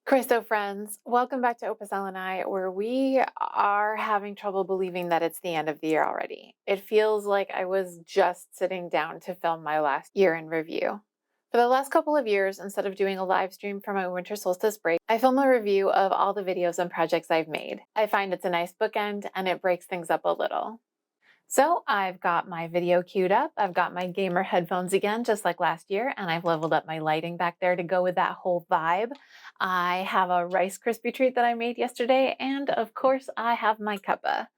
Christo friends, welcome back to Opus Elenae, where we are having trouble believing that it's the end of the year already. It feels like I was just sitting down to film my last year in review. For the last couple of years, instead of doing a live stream for my winter solstice break, I film a review of all the videos and projects I've made. I find it's a nice bookend and it breaks things up a little. So I've got my video queued up. I've got my gamer headphones again, just like last year, and I've leveled up my lighting back there to go with that whole vibe. I have a Rice Krispie treat that I made yesterday, and of course I have my cuppa.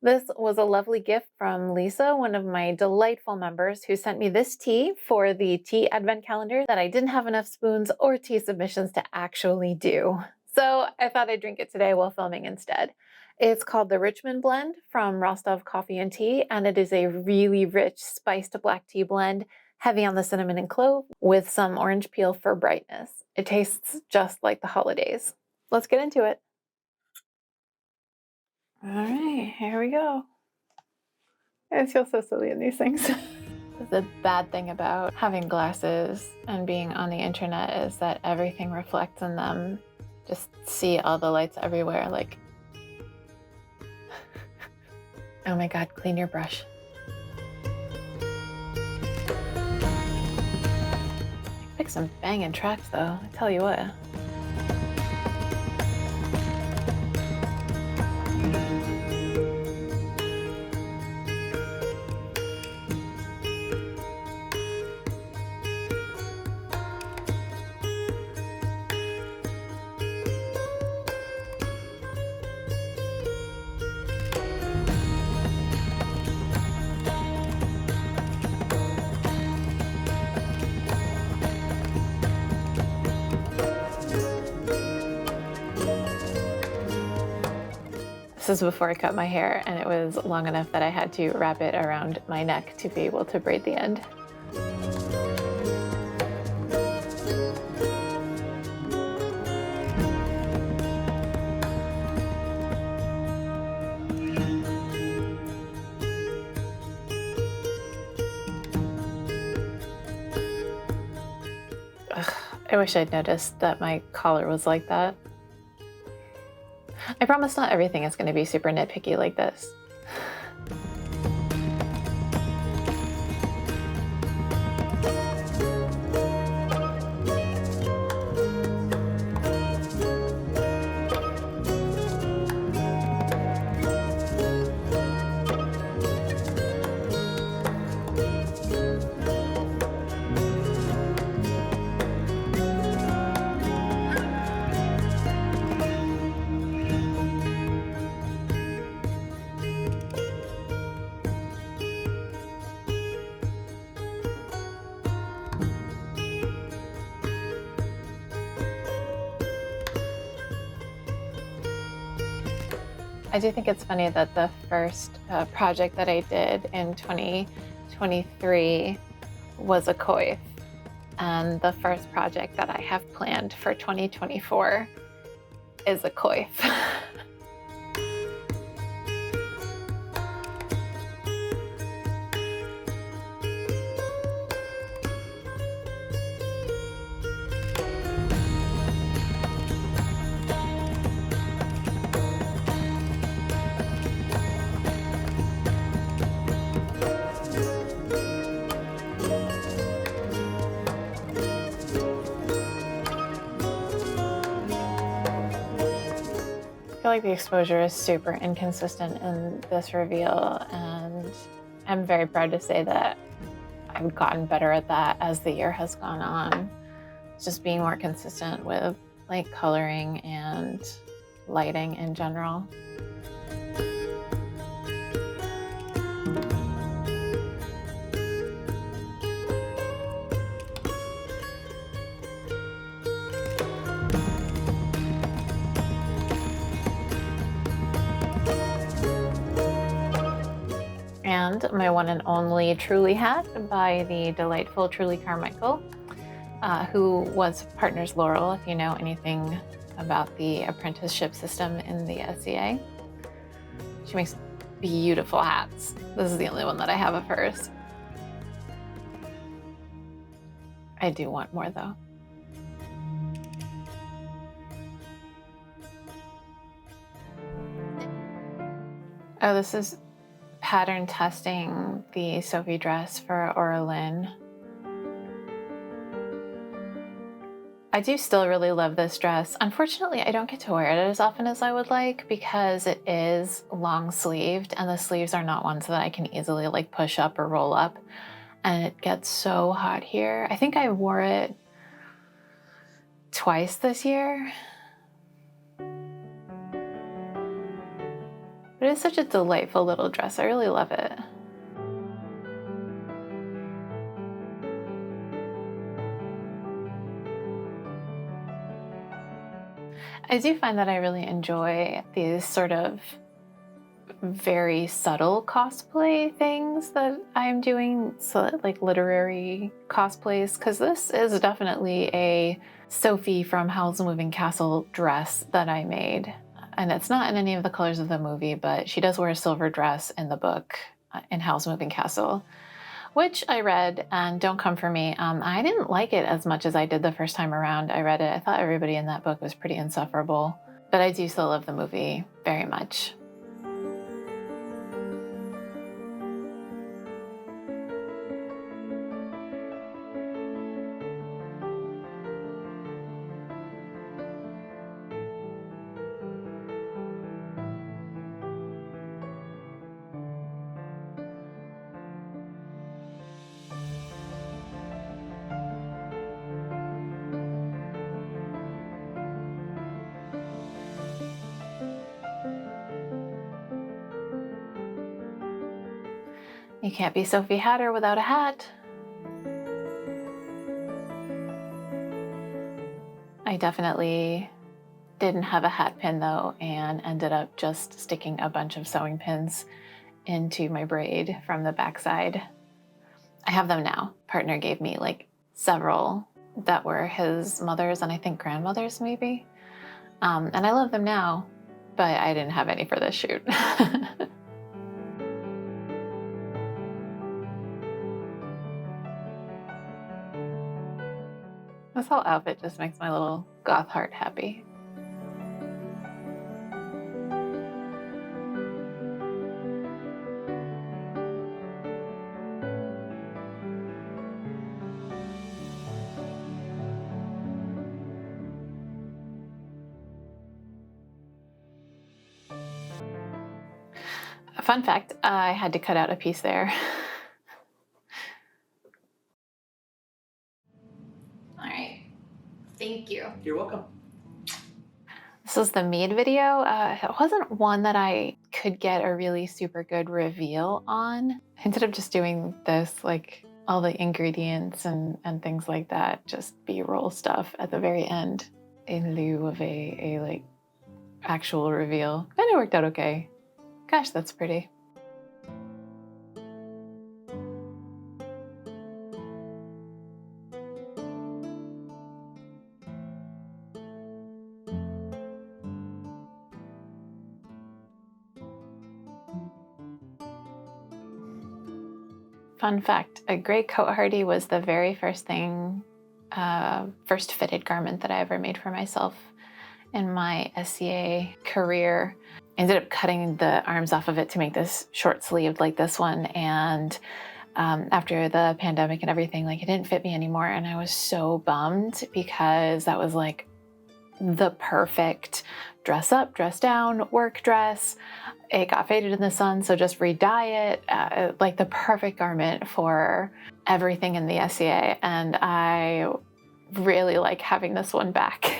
This was a lovely gift from Lisa, one of my delightful members, who sent me this tea for the tea advent calendar that I didn't have enough spoons or tea submissions to actually do. So I thought I'd drink it today while filming instead. It's called the Richmond Blend from Rostov Coffee and Tea, and it is a really rich spiced black tea blend, heavy on the cinnamon and clove, with some orange peel for brightness. It tastes just like the holidays. Let's get into it. All right, here we go. I feel so silly in these things. The bad thing about having glasses and being on the internet is that everything reflects in them. Just see all the lights everywhere, like, oh my God, clean your brush. Pick some banging tracks though, I tell you what. This is before I cut my hair, and it was long enough that I had to wrap it around my neck to be able to braid the end. Ugh, I wish I'd noticed that my collar was like that. I promise not everything is going to be super nitpicky like this. I do think it's funny that the first project that I did in 2023 was a coif, and the first project that I have planned for 2024 is a coif. I feel like the exposure is super inconsistent in this reveal, and I'm very proud to say that I've gotten better at that as the year has gone on. Just being more consistent with like coloring and lighting in general. And my one and only Truly hat by the delightful Truly Carmichael, who was Partners Laurel, if you know anything about the apprenticeship system in the SCA. She makes beautiful hats. This is the only one that I have of hers. I do want more though. Oh, this is pattern testing the Sophie dress for Orlin. I do still really love this dress. Unfortunately, I don't get to wear it as often as I would like because it is long sleeved and the sleeves are not ones that I can easily like push up or roll up. And it gets so hot here. I think I wore it twice this year. But it's such a delightful little dress. I really love it. I do find that I really enjoy these sort of very subtle cosplay things that I'm doing, so like literary cosplays, because this is definitely a Sophie from Howl's Moving Castle dress that I made. And it's not in any of the colors of the movie, but she does wear a silver dress in the book in Howl's Moving Castle, which I read, and don't come for me. I didn't like it as much as I did the first time around I read it. I thought everybody in that book was pretty insufferable, but I do still love the movie very much. You can't be Sophie Hatter without a hat. I definitely didn't have a hat pin though, and ended up just sticking a bunch of sewing pins into my braid from the backside. I have them now. Partner gave me like several that were his mother's and I think grandmother's maybe. And I love them now, but I didn't have any for this shoot. This whole outfit just makes my little goth heart happy. Fun fact, I had to cut out a piece there. All right, thank you. You're welcome. This was the mead video. It wasn't one that I could get a really super good reveal on. I ended up just doing this, like all the ingredients and things like that, just B-roll stuff at the very end in lieu of a like actual reveal. And it worked out okay. Gosh, that's pretty. Fun fact, a gray coat hardie was the very first thing, first fitted garment that I ever made for myself in my SCA career. I ended up cutting the arms off of it to make this short sleeved like this one. And after the pandemic and everything, like it didn't fit me anymore. And I was so bummed because that was like the perfect dress up, dress down, work dress. It got faded in the sun, so just re-dye it, like the perfect garment for everything in the SCA. And I really like having this one back.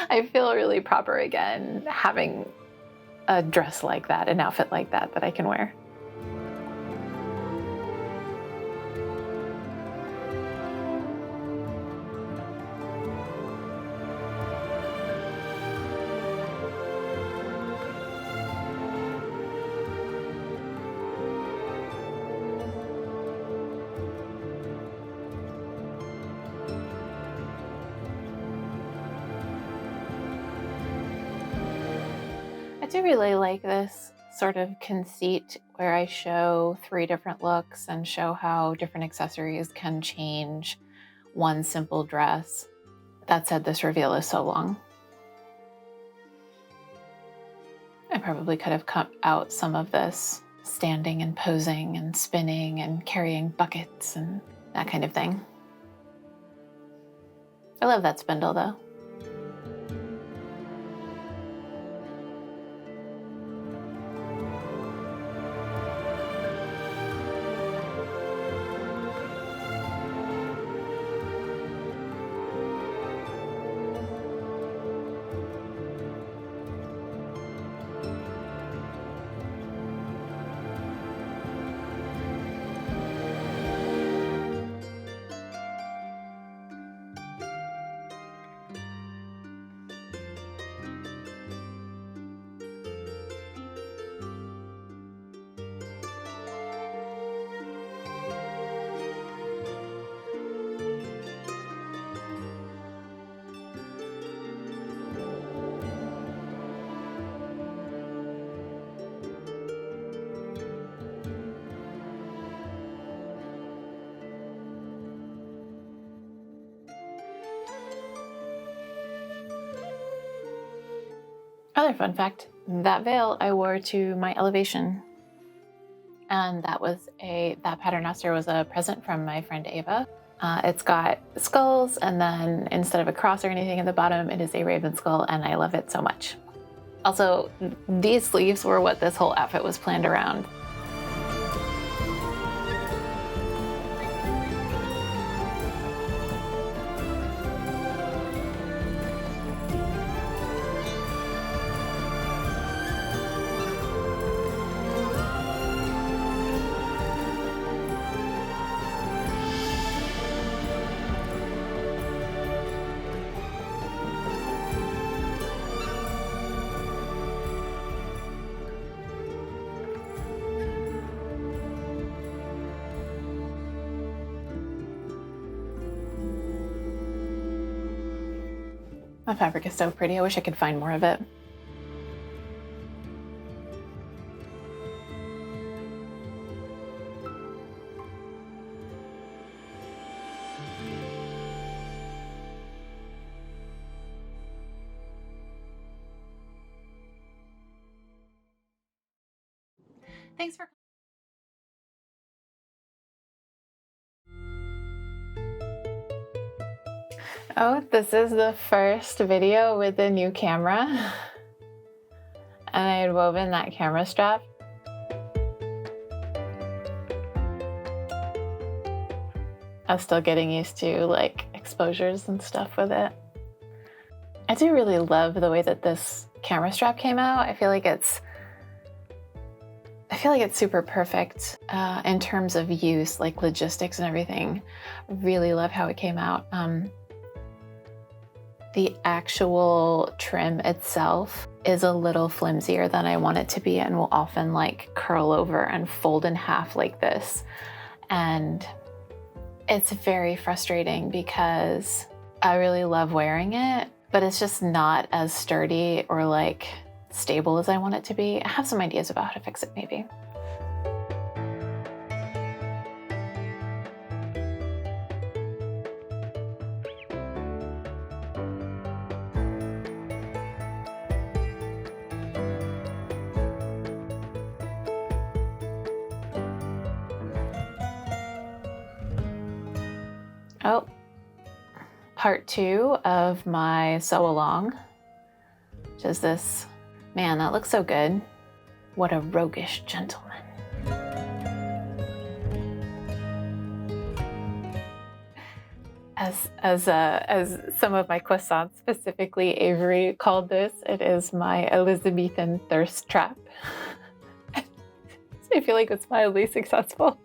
I feel really proper again having a dress like that, an outfit like that I can wear. I do really like this sort of conceit where I show 3 different looks and show how different accessories can change one simple dress. That said, this reveal is so long. I probably could have cut out some of this standing and posing and spinning and carrying buckets and that kind of thing. I love that spindle though. Other fun fact, that veil I wore to my elevation. And that paternoster was a present from my friend Ava. It's got skulls, and then instead of a cross or anything at the bottom, it is a raven skull, and I love it so much. Also, these sleeves were what this whole outfit was planned around. My fabric is so pretty. I wish I could find more of it. Thanks for Oh, this is the first video with the new camera. And I had woven that camera strap. I was still getting used to like exposures and stuff with it. I do really love the way that this camera strap came out. I feel like it's super perfect in terms of use, like logistics and everything. Really love how it came out. The actual trim itself is a little flimsier than I want it to be and will often like curl over and fold in half like this. And it's very frustrating because I really love wearing it, but it's just not as sturdy or like stable as I want it to be. I have some ideas about how to fix it maybe. Oh, part 2 of my sew along, which is this. Man, that looks so good. What a roguish gentleman. As some of my croissants, specifically Avery, called this, it is my Elizabethan thirst trap. I feel like it's mildly successful.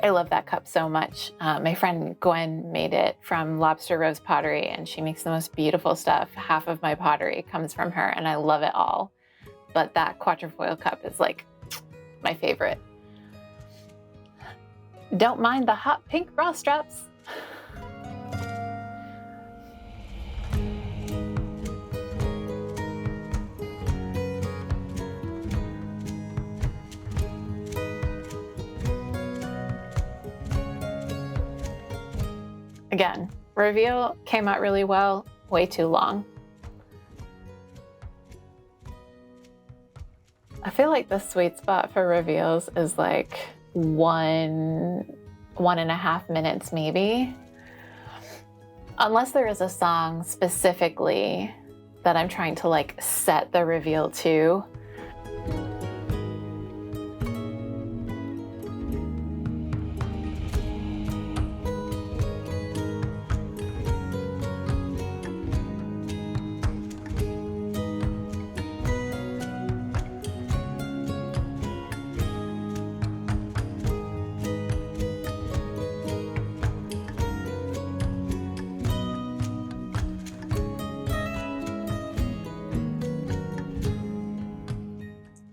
I love that cup so much. My friend Gwen made it from Lobster Rose pottery, and she makes the most beautiful stuff. Half of my pottery comes from her, and I love it all. But that quatrefoil cup is like my favorite. Don't mind the hot pink bra straps. Again, reveal came out really well, way too long. I feel like the sweet spot for reveals is like 1.5 minutes maybe. Unless there is a song specifically that I'm trying to like set the reveal to.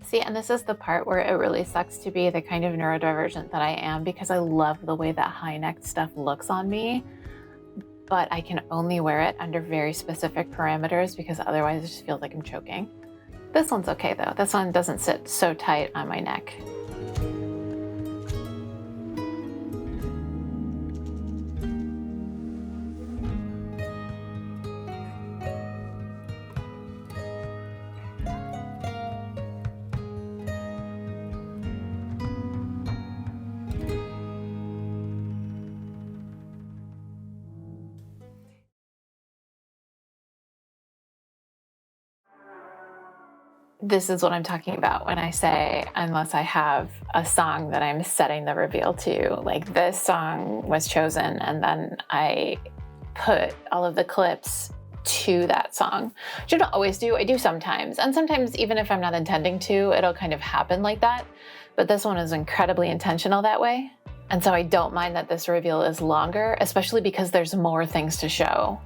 See, and this is the part where it really sucks to be the kind of neurodivergent that I am, because I love the way that high-necked stuff looks on me, but I can only wear it under very specific parameters because otherwise it just feels like I'm choking. This one's okay though. This one doesn't sit so tight on my neck. This is what I'm talking about when I say, unless I have a song that I'm setting the reveal to. Like, this song was chosen and then I put all of the clips to that song, which I don't always do. I do sometimes. And sometimes, even if I'm not intending to, it'll kind of happen like that. But this one is incredibly intentional that way. And so I don't mind that this reveal is longer, especially because there's more things to show.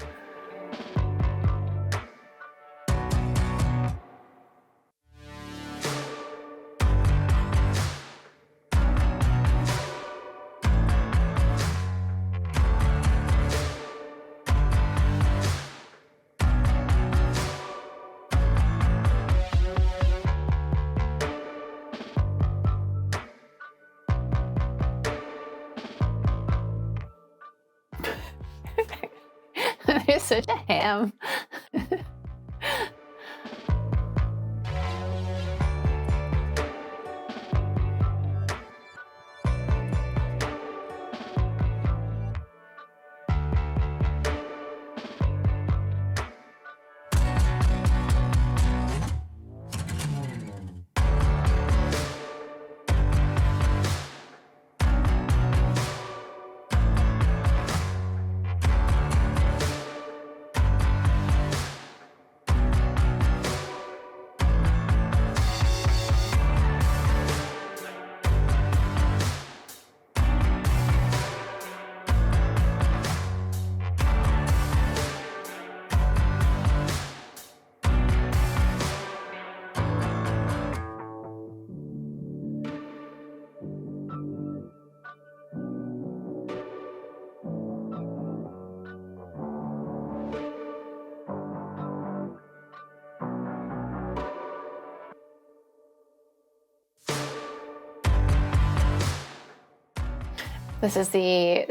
You're such a ham. This is the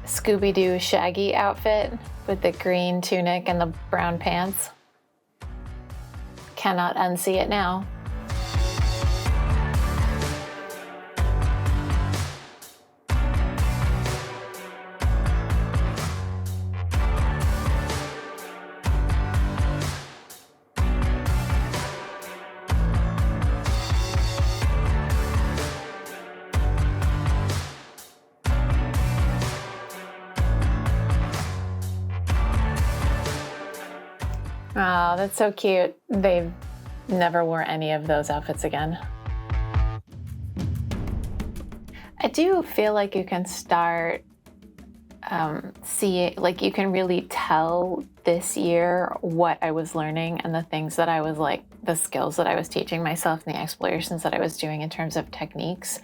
Scooby-Doo Shaggy outfit with the green tunic and the brown pants. Cannot unsee it now. Oh, that's so cute. They never wore any of those outfits again. I do feel like you can start like you can really tell this year what I was learning and the things that I was like, the skills that I was teaching myself and the explorations that I was doing in terms of techniques.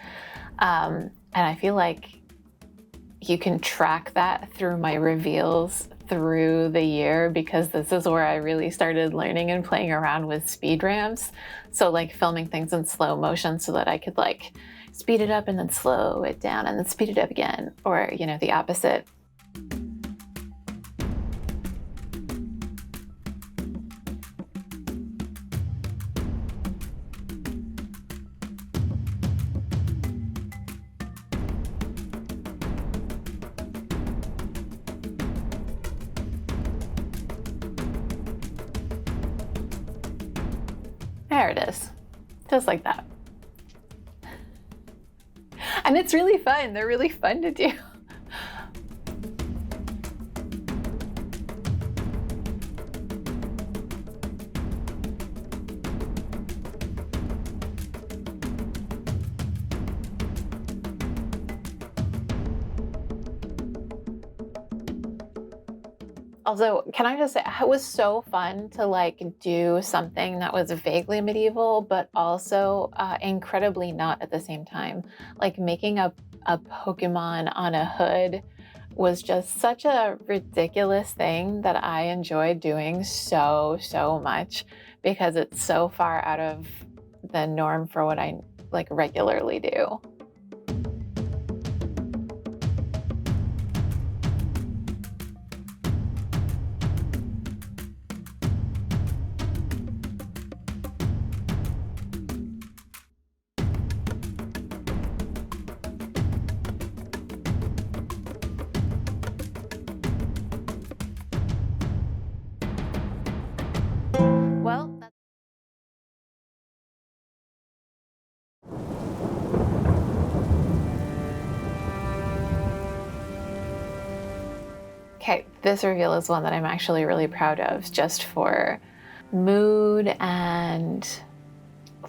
And I feel like you can track that through my reveals through the year, because this is where I really started learning and playing around with speed ramps. So like filming things in slow motion so that I could like speed it up and then slow it down and then speed it up again, or, you know, the opposite. There it is. Just like that. And it's really fun. They're really fun to do. Also, can I just say, it was so fun to like do something that was vaguely medieval, but also incredibly not at the same time. Like making a Pokemon on a hood was just such a ridiculous thing that I enjoyed doing so much because it's so far out of the norm for what I like regularly do. Well, okay, this reveal is one that I'm actually really proud of, just for mood and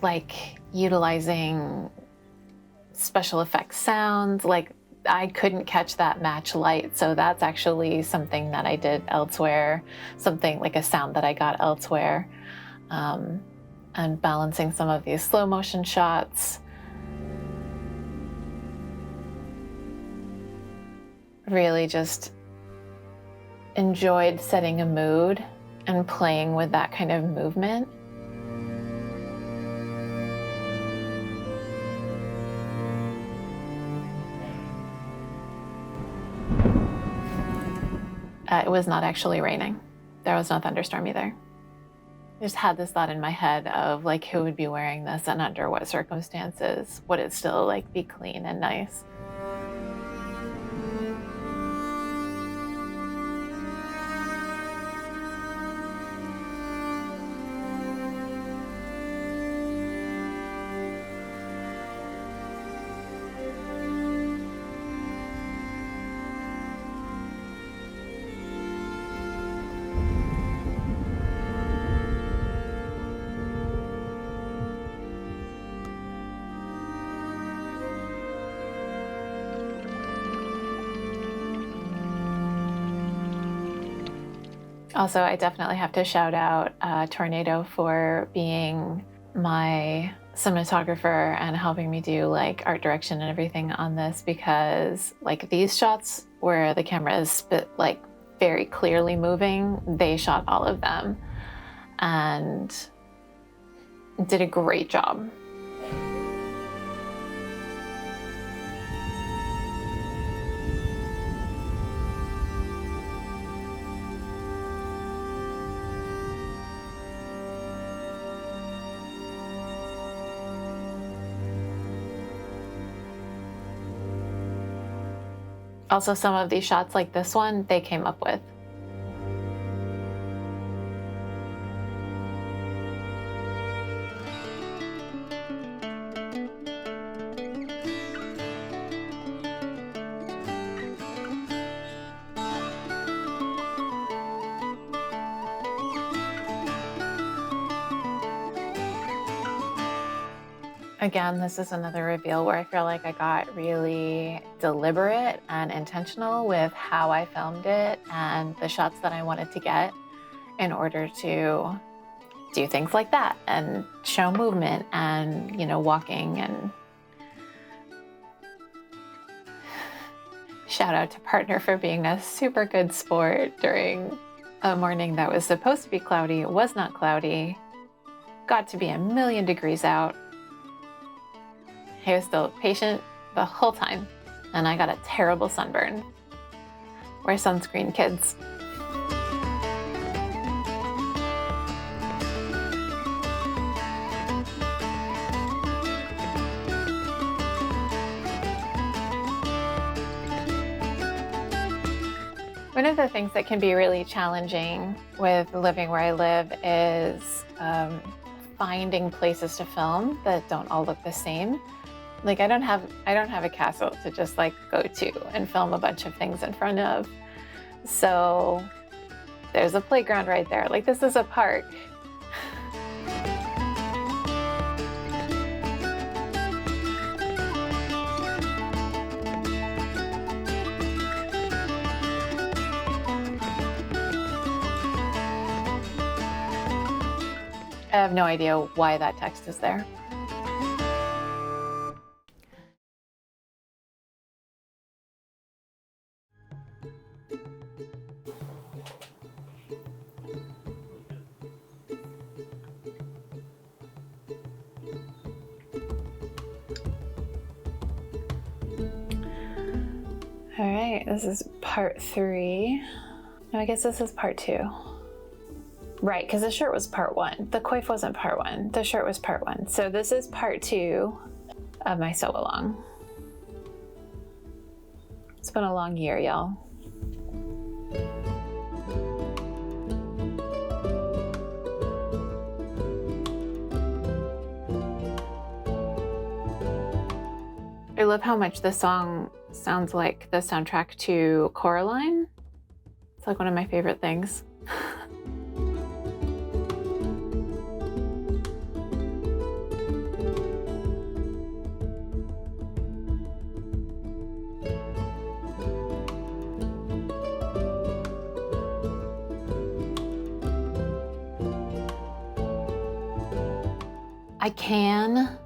like utilizing special effects sounds. Like I couldn't catch that match light, so that's actually something that I did elsewhere, something like a sound that I got elsewhere. And balancing some of these slow motion shots. Really just enjoyed setting a mood and playing with that kind of movement. It was not actually raining. There was no thunderstorm either. I just had this thought in my head of like, who would be wearing this and under what circumstances? Would it still like be clean and nice? Also, I definitely have to shout out Tornado for being my cinematographer and helping me do like art direction and everything on this, because like these shots where the camera is like very clearly moving, they shot all of them and did a great job. Also, some of these shots like this one, they came up with. Again, this is another reveal where I feel like I got really deliberate and intentional with how I filmed it and the shots that I wanted to get in order to do things like that and show movement and, you know, walking. And shout out to partner for being a super good sport during a morning that was supposed to be cloudy, was not cloudy, got to be a million degrees out. He was still patient the whole time, and I got a terrible sunburn. Wear sunscreen, kids. One of the things that can be really challenging with living where I live is finding places to film that don't all look the same. Like I don't have a castle to just like go to and film a bunch of things in front of. So there's a playground right there. Like this is a park. I have no idea why that text is there. All right, this is part 3. No, I guess this is part 2. Right, because the shirt was part 1. The coif wasn't part 1. The shirt was part 1. So this is part 2 of my sew along. It's been a long year, y'all. I love how much this song sounds like the soundtrack to Coraline. It's like one of my favorite things. I can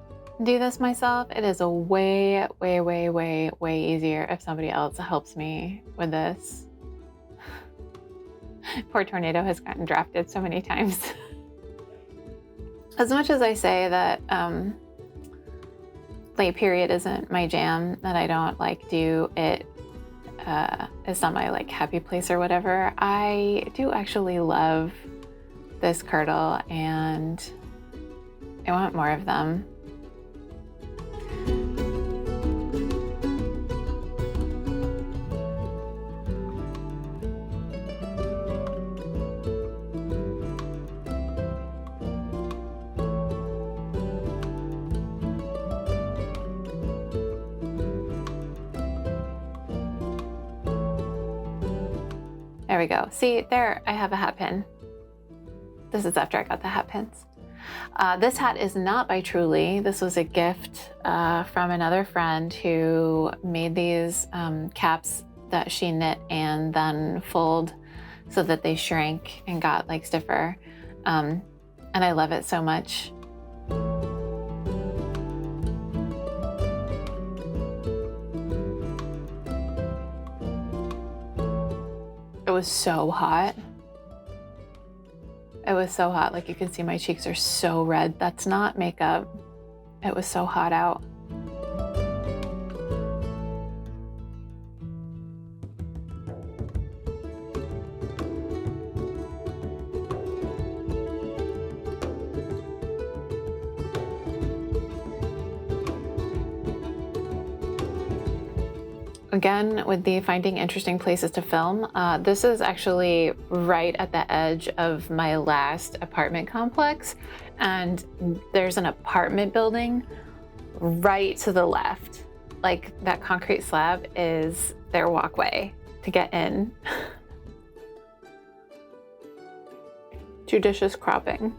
do this myself. It is a way easier if somebody else helps me with this. Poor Tornado has gotten drafted so many times. As much as I say that late period isn't my jam, that I don't like do it, it's not my like happy place or whatever, I do actually love this kirtle and I want more of them. There we go. See, there I have a hat pin. This is after I got the hat pins. This hat is not by Truly. This was a gift from another friend who made these caps that she knit and then fold so that they shrank and got like stiffer. And I love it so much. It was so hot. It was so hot, like you can see my cheeks are so red. That's not makeup. It was so hot out. Again, with the finding interesting places to film, this is actually right at the edge of my last apartment complex, and there's an apartment building right to the left. Like that concrete slab is their walkway to get in. Judicious cropping.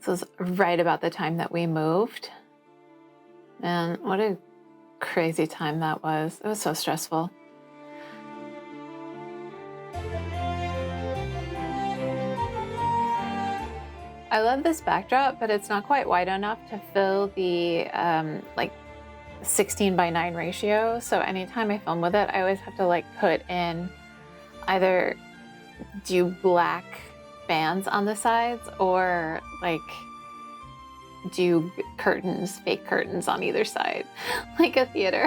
This was right about the time that we moved. And what a crazy time that was. It was so stressful. I love this backdrop, but it's not quite wide enough to fill the like 16:9 ratio. So anytime I film with it, I always have to like put in either do black bands on the sides or like do curtains, fake curtains on either side, like a theater.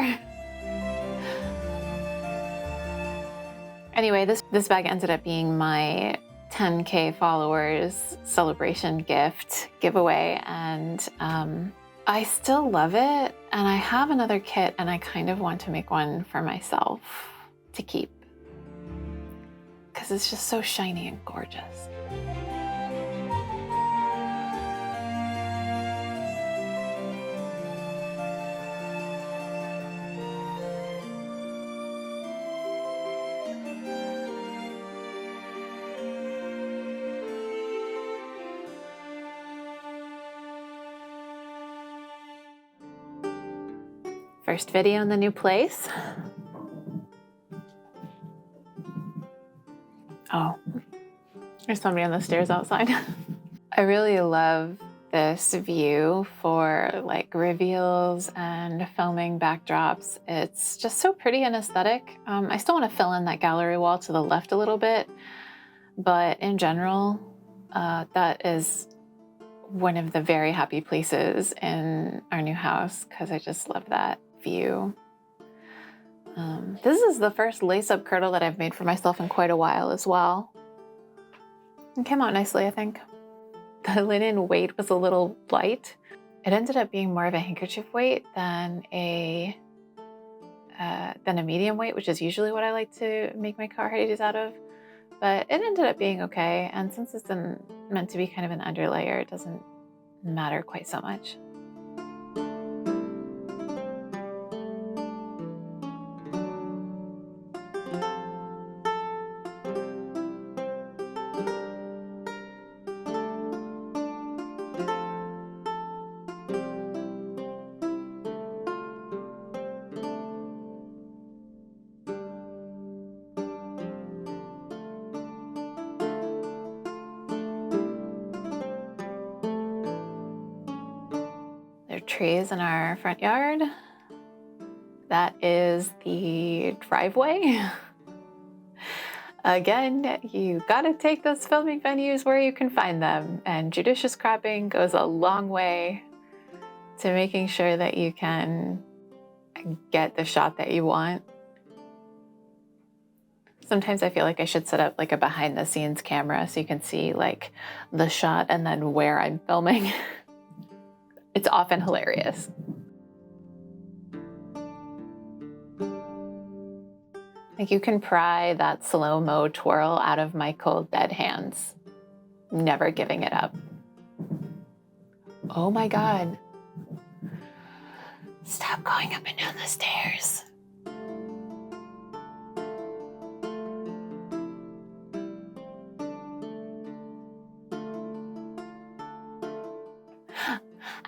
Anyway, this bag ended up being my 10K followers celebration gift giveaway, and I still love it, and I have another kit and I kind of want to make one for myself. to keep because it's just so shiny and gorgeous. First video in the new place. Oh, there's somebody on the stairs outside. I really love this view for like reveals and filming backdrops. It's just so pretty and aesthetic. I still want to fill in that gallery wall to the left a little bit, but in general, that is one of the very happy places in our new house because I just love that view. This is the first lace-up kirtle that I've made for myself in quite a while as well. It came out nicely, I think. The linen weight was a little light. It ended up being more of a handkerchief weight than a medium weight, which is usually what I like to make my carharties out of. But it ended up being okay, and since it's meant to be kind of an underlayer, it doesn't matter quite so much. There are trees in our front yard. That is the driveway. Again, you gotta take those filming venues where you can find them, and judicious cropping goes a long way to making sure that you can get the shot that you want. Sometimes I feel like I should set up like a behind the scenes camera so you can see like the shot and then where I'm filming. It's often hilarious. Like you can pry that slow-mo twirl out of my cold, dead hands. Never giving it up. Oh my God. Stop going up and down the stairs.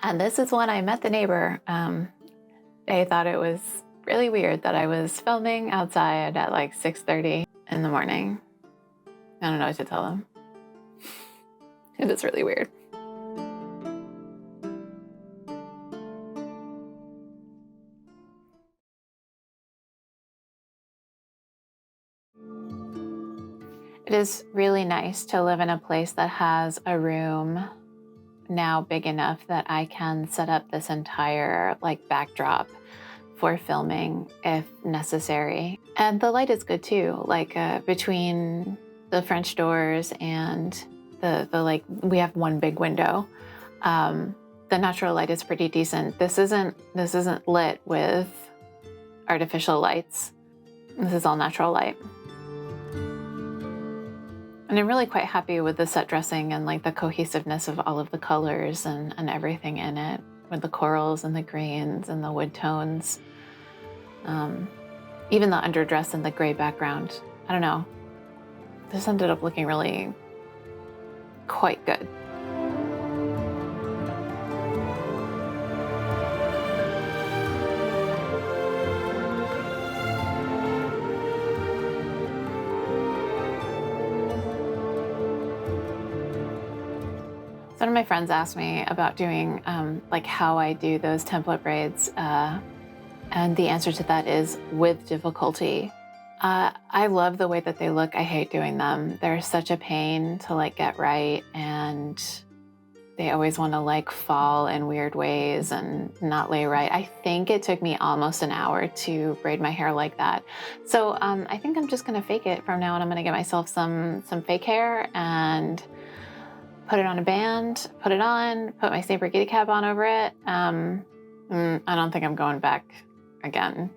And this is when I met the neighbor. They thought it was really weird that I was filming outside at like 6:30 in the morning. I don't know what to tell them. It is really weird. It is really nice to live in a place that has a room now big enough that I can set up this entire like backdrop for filming if necessary. And the light is good too, like between the French doors and the like, we have one big window. The natural light is pretty decent. This isn't lit with artificial lights. This is all natural light. And I'm really quite happy with the set dressing and like the cohesiveness of all of the colors and everything in it, with the corals and the greens and the wood tones. Even the underdress and the gray background. I don't know. This ended up looking really quite good. Some of my friends asked me about doing like how I do those template braids, and the answer to that is with difficulty. I love the way that they look. I hate doing them. They're such a pain to like get right, and they always want to like fall in weird ways and not lay right. I think it took me almost an hour to braid my hair like that. So I think I'm just gonna fake it from now on. I'm gonna get myself some fake hair and put it on a band, put it on, put my St. Brigida cap on over it. I don't think I'm going back again.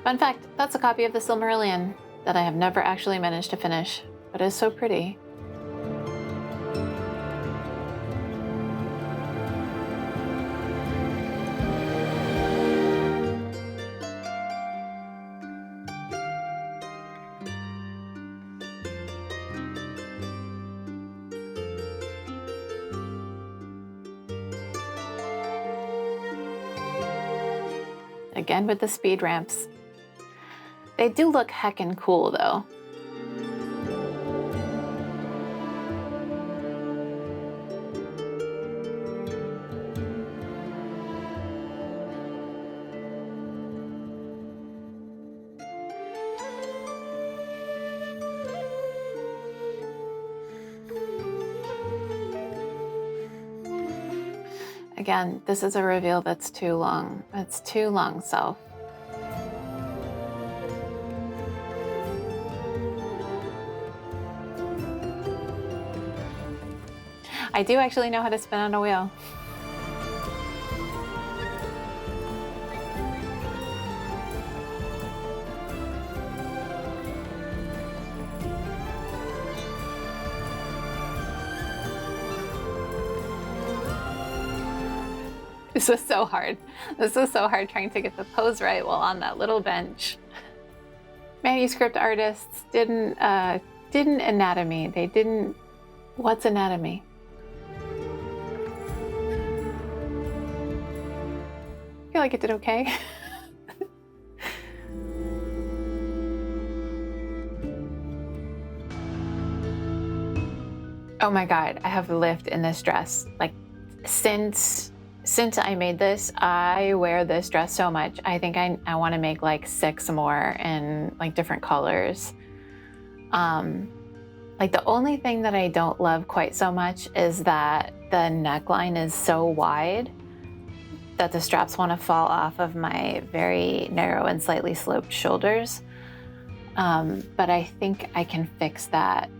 Fun fact, that's a copy of the Silmarillion that I have never actually managed to finish, but is so pretty. Again with the speed ramps. They do look heckin' cool though. Again, this is a reveal that's too long. It's too long, Self. I do actually know how to spin on a wheel. This was so hard. This was so hard trying to get the pose right while on that little bench. Manuscript artists didn't anatomy. They didn't. What's anatomy? I feel like it did okay. Oh my God, I have lived in this dress. Like since I made this, I wear this dress so much. I think I want to make like 6 more in like different colors. Like the only thing that I don't love quite so much is that the neckline is so wide that the straps want to fall off of my very narrow and slightly sloped shoulders. But I think I can fix that.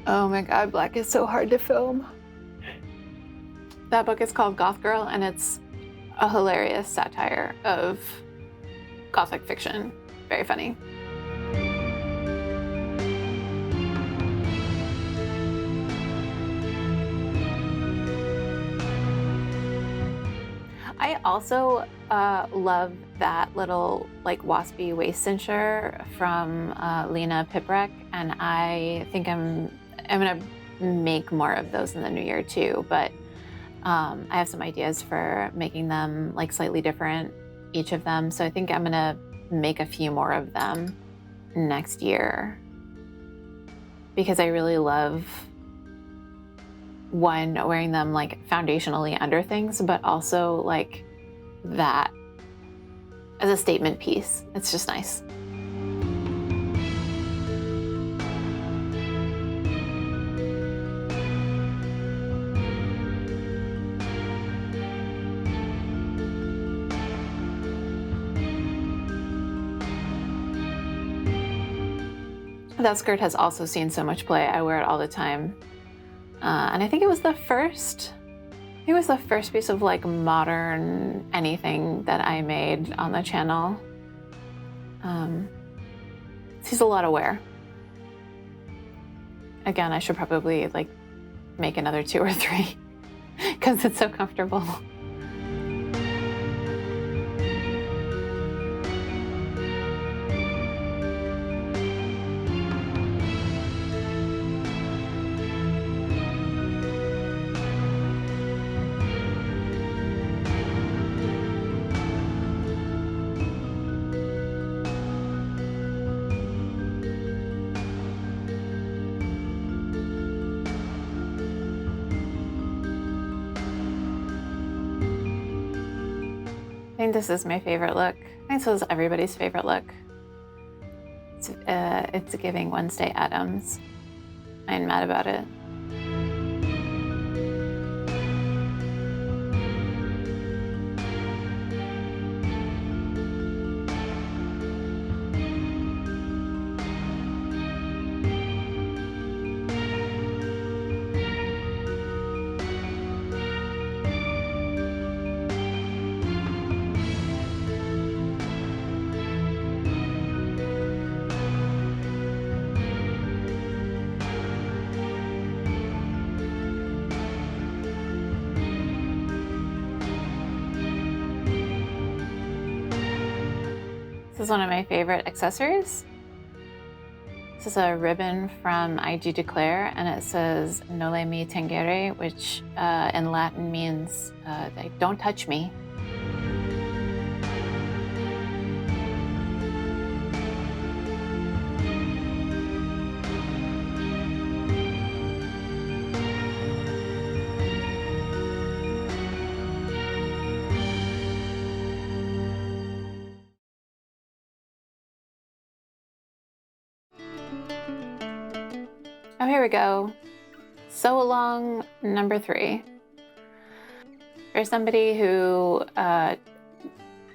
Oh my God, black is so hard to film. That book is called Goth Girl, and it's a hilarious satire of Gothic fiction. Very funny. I also love that little like waspy waist cincher from Lena Piprek, and I think I'm gonna make more of those in the new year too, but I have some ideas for making them like slightly different, each of them. So I think I'm gonna make a few more of them next year because I really love wearing them like foundationally under things, but also like that as a statement piece. It's just nice. That skirt has also seen so much play. I wear it all the time. And I think it was the first piece of like modern anything that I made on the channel. It sees a lot of wear. Again, I should probably like make another 2 or 3 because it's so comfortable. I think this is my favorite look. I think this was everybody's favorite look. It's giving Wednesday Addams. I ain't mad about it. This is one of my favorite accessories. This is a ribbon from IG Declare, and it says Nole mi tangere, which in Latin means like, don't touch me. Oh, here we go. Sew along number 3. For somebody who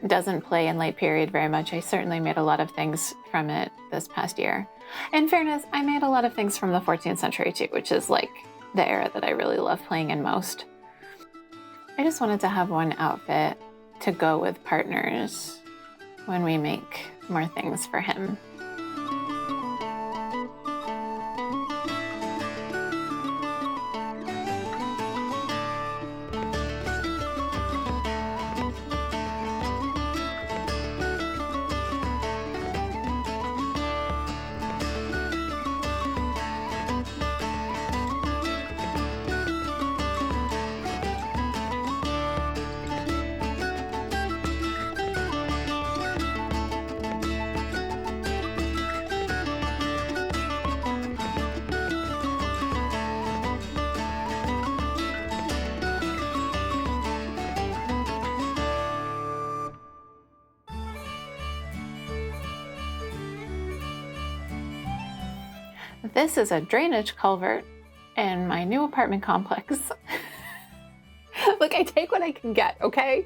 doesn't play in late period very much, I certainly made a lot of things from it this past year. In fairness, I made a lot of things from the 14th century too, which is like the era that I really love playing in most. I just wanted to have one outfit to go with partners when we make more things for him. This is a drainage culvert in my new apartment complex. Look, I take what I can get, okay?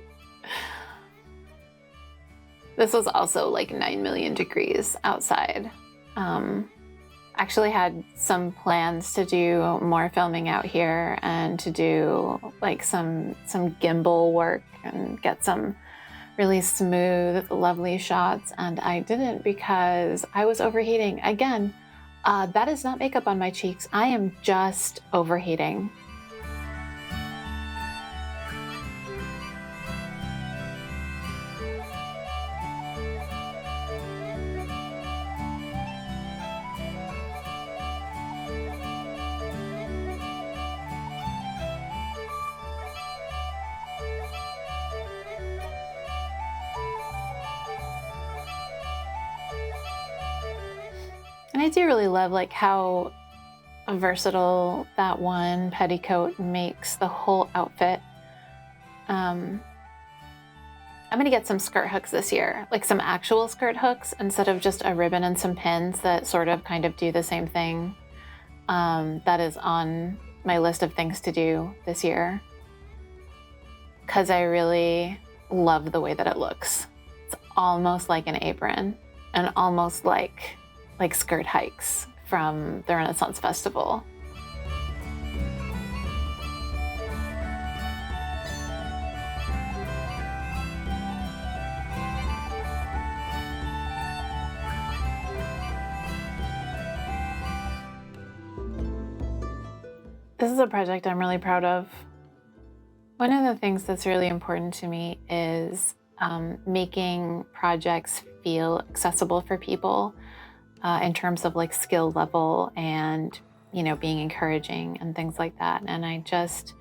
This was also like 9 million degrees outside. Actually had some plans to do more filming out here and to do like some gimbal work and get some really smooth, lovely shots. And I didn't because I was overheating. Again, that is not makeup on my cheeks. I am just overheating. And I do really love like how versatile that one petticoat makes the whole outfit. I'm gonna get some skirt hooks this year, like some actual skirt hooks instead of just a ribbon and some pins that sort of kind of do the same thing. That is on my list of things to do this year because I really love the way that it looks. It's almost like an apron and almost like skirt hikes from the Renaissance Festival. This is a project I'm really proud of. One of the things that's really important to me is making projects feel accessible for people. In terms of like skill level and, you know, being encouraging and things like that. And I just,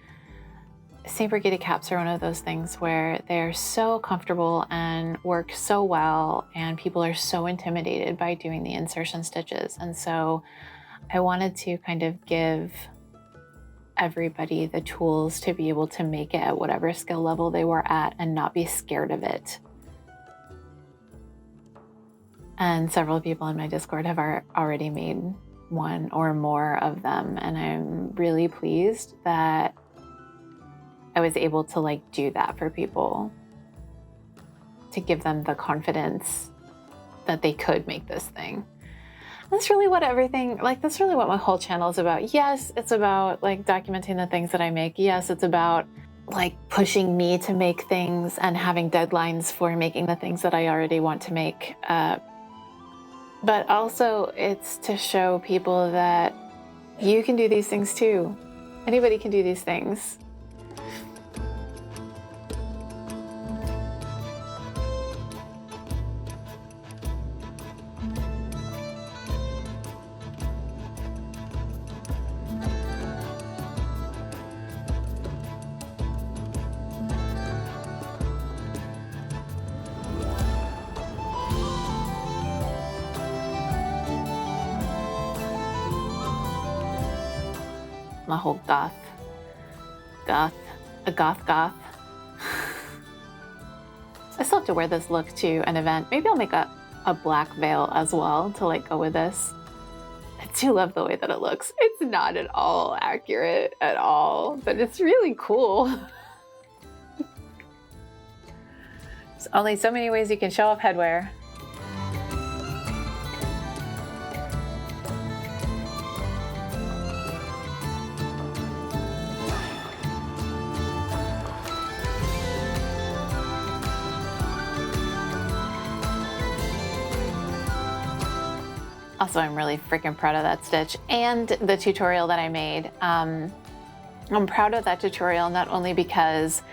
St. Brigida caps are one of those things where they're so comfortable and work so well and people are so intimidated by doing the insertion stitches. And so I wanted to kind of give everybody the tools to be able to make it at whatever skill level they were at and not be scared of it. And several people in my Discord have already made one or more of them. And I'm really pleased that I was able to like do that for people, to give them the confidence that they could make this thing. That's really what that's really what my whole channel is about. Yes, it's about like documenting the things that I make. Yes, it's about like pushing me to make things and having deadlines for making the things that I already want to make. But also it's to show people that you can do these things too. Anybody can do these things. my whole goth. I still have to wear this look to an event. Maybe I'll make a black veil as well to like go with this. I do love the way that it looks. It's not at all accurate at all, but it's really cool. There's only so many ways you can show off headwear. Also, I'm really freaking proud of that stitch and the tutorial that I made. I'm proud of that tutorial not only because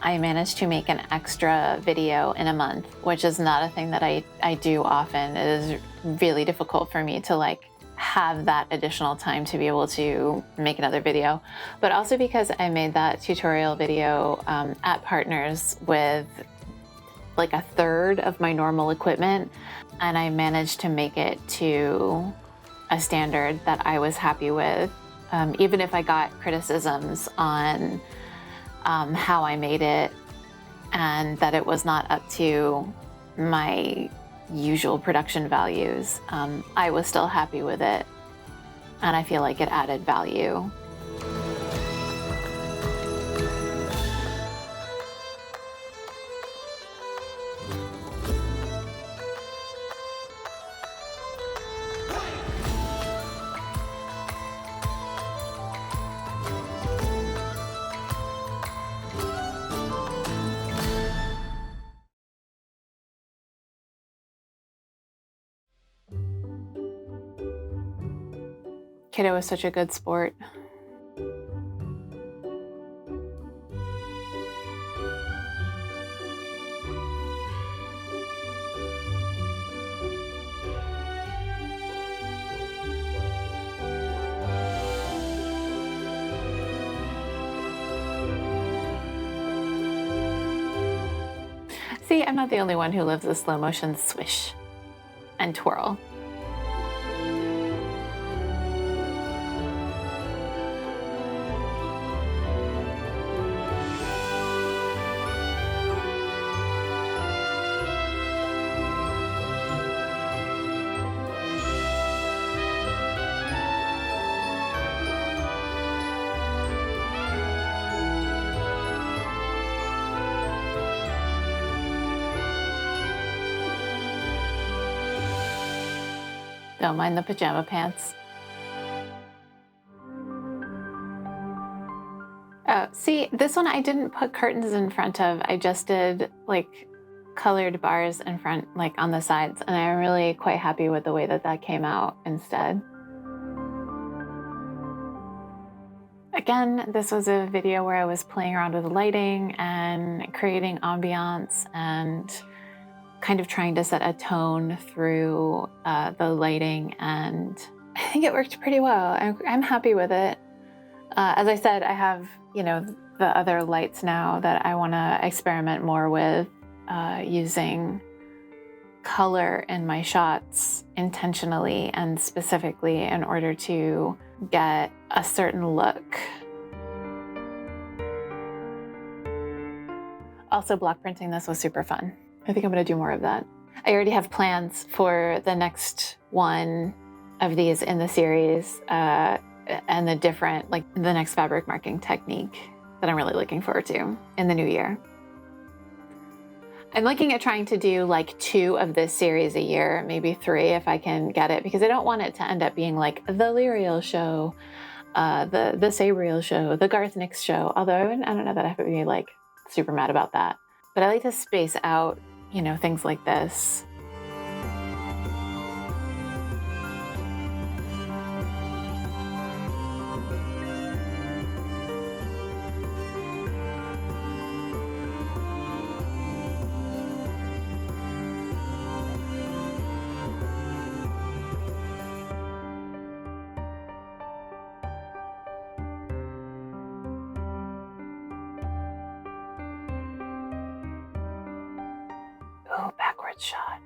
I managed to make an extra video in a month, which is not a thing that I do often. It is really difficult for me to like have that additional time to be able to make another video, but also because I made that tutorial video at Partners with like a third of my normal equipment, and I managed to make it to a standard that I was happy with, even if I got criticisms on how I made it and that it was not up to my usual production values. I was still happy with it, and I feel like it added value. Kiddo was such a good sport. See, I'm not the only one who loves a slow motion swish and twirl. Don't mind the pajama pants. Oh, see, this one I didn't put curtains in front of. I just did like colored bars in front, like on the sides, and I'm really quite happy with the way that that came out instead. Again, this was a video where I was playing around with lighting and creating ambiance and kind of trying to set a tone through the lighting, and I think it worked pretty well. I'm happy with it. As I said, I have, you know, the other lights now that I want to experiment more with, using color in my shots intentionally and specifically in order to get a certain look. Also, block printing this was super fun. I think I'm gonna do more of that. I already have plans for the next one of these in the series, and the different, like the next fabric marking technique that I'm really looking forward to in the new year. I'm looking at trying to do like 2 of this series a year, maybe 3 if I can get it, because I don't want it to end up being like the Lyriel show, the Sabriel show, the Garth Nix show, although I don't know that I have to be like super mad about that. But I like to space out, you know, things like this. Oh, backwards shot.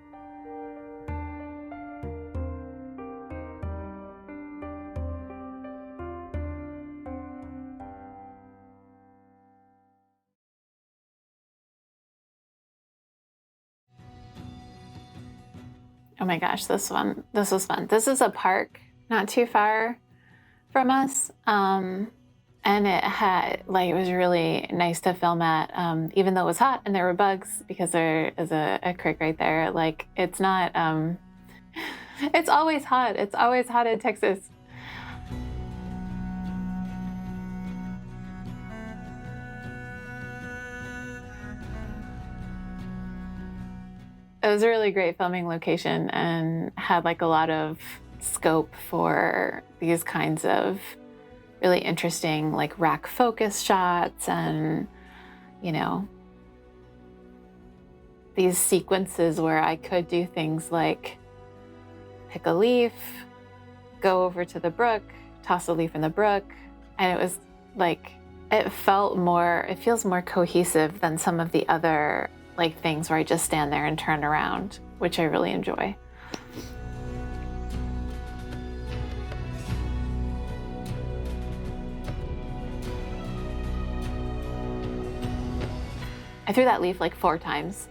Oh my gosh, this was fun. This is a park not too far from us. And it was really nice to film at, even though it was hot and there were bugs because there is a creek right there. Like, it's not, it's always hot. It's always hot in Texas. It was a really great filming location and had like a lot of scope for these kinds of really interesting like rack focus shots and, you know, these sequences where I could do things like pick a leaf, go over to the brook, toss a leaf in the brook. And it was like, it feels more cohesive than some of the other like things where I just stand there and turn around, which I really enjoy. I threw that leaf like 4 times.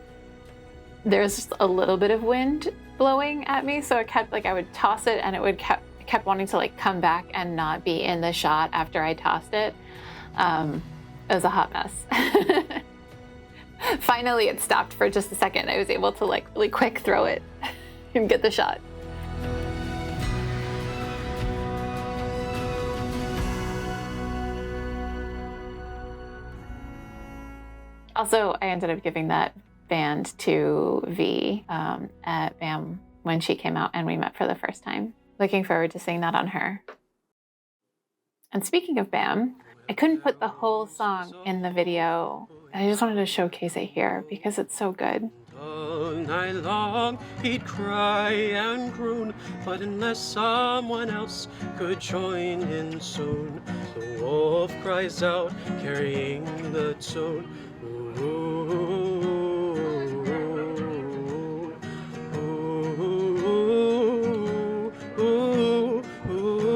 There's just a little bit of wind blowing at me, so it kept like, I would toss it and it kept wanting to like come back and not be in the shot after I tossed it. It was a hot mess. Finally, it stopped for just a second. I was able to like really quick throw it and get the shot. Also, I ended up giving that band to V at BAM when she came out and we met for the first time. Looking forward to seeing that on her. And speaking of BAM, I couldn't put the whole song in the video. I just wanted to showcase it here because it's so good. All night long he'd cry and croon, but unless someone else could join in soon, the wolf cries out, carrying the tune. Ooh, ooh, ooh, ooh, ooh.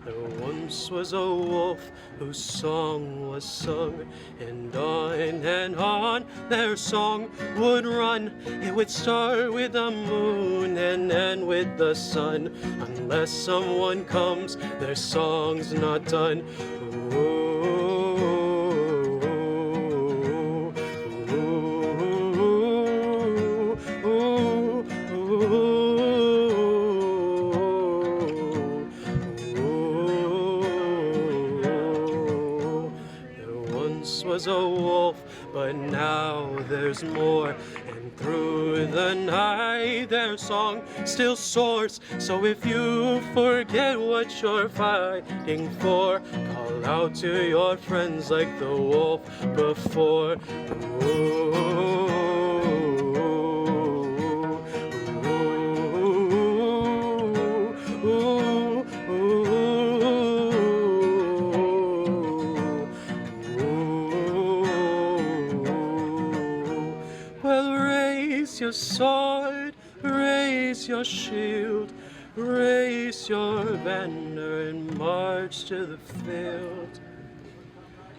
There once was a wolf whose song was sung, and on their song would run. It would start with the moon and end with the sun. Unless someone comes, their song's not done. Ooh, was a wolf, but now there's more, and through the night their song still soars. So if you forget what you're fighting for, call out to your friends like the wolf before. Ooh. Your sword, raise your shield, raise your banner and march to the field.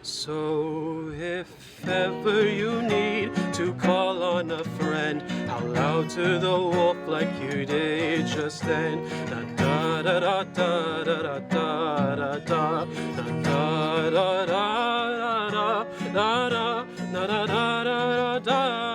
So if ever you need to call on a friend, howl out to the wolf like you did just then. Da da da da da da da da da da da da da da da da da da.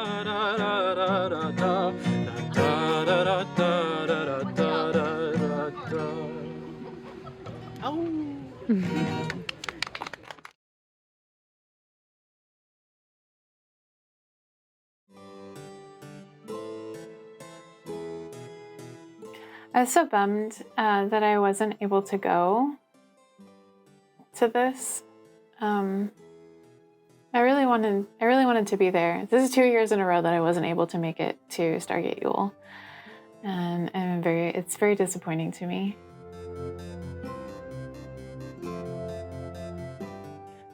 I was so bummed that I wasn't able to go to this. I really wanted to be there. This is 2 years in a row that I wasn't able to make it to Stargate Yule, and it's very disappointing to me.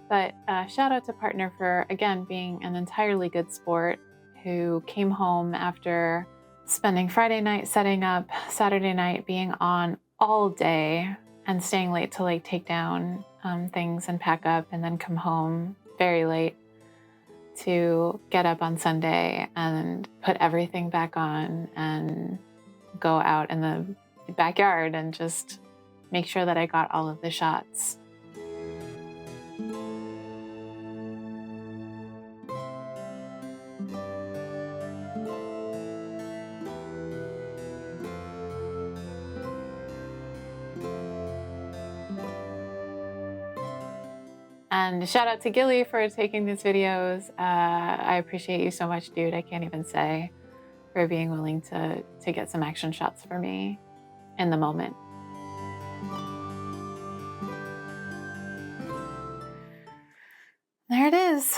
But shout out to Partner for, again, being an entirely good sport who came home after spending Friday night setting up, Saturday night being on all day, and staying late to like take down things and pack up and then come home very late to get up on Sunday and put everything back on and go out in the backyard and just make sure that I got all of the shots. And shout out to Gilly for taking these videos. I appreciate you so much, dude. I can't even say, for being willing to get some action shots for me in the moment. There it is.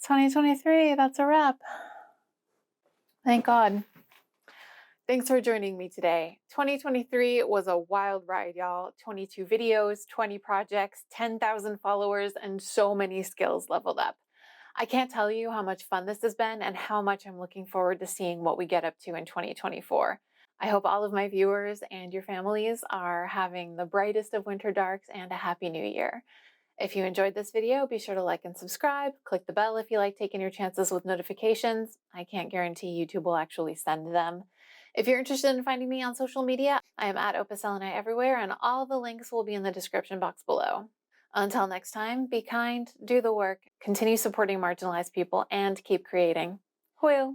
2023, that's a wrap. Thank God. Thanks for joining me today. 2023 was a wild ride, y'all. 22 videos, 20 projects, 10,000 followers, and so many skills leveled up. I can't tell you how much fun this has been and how much I'm looking forward to seeing what we get up to in 2024. I hope all of my viewers and your families are having the brightest of winter darks and a happy new year. If you enjoyed this video, be sure to like and subscribe. Click the bell if you like taking your chances with notifications. I can't guarantee YouTube will actually send them. If you're interested in finding me on social media, I am at Opus Elenae everywhere, and all the links will be in the description box below. Until next time, be kind, do the work, continue supporting marginalized people, and keep creating. Hwyl!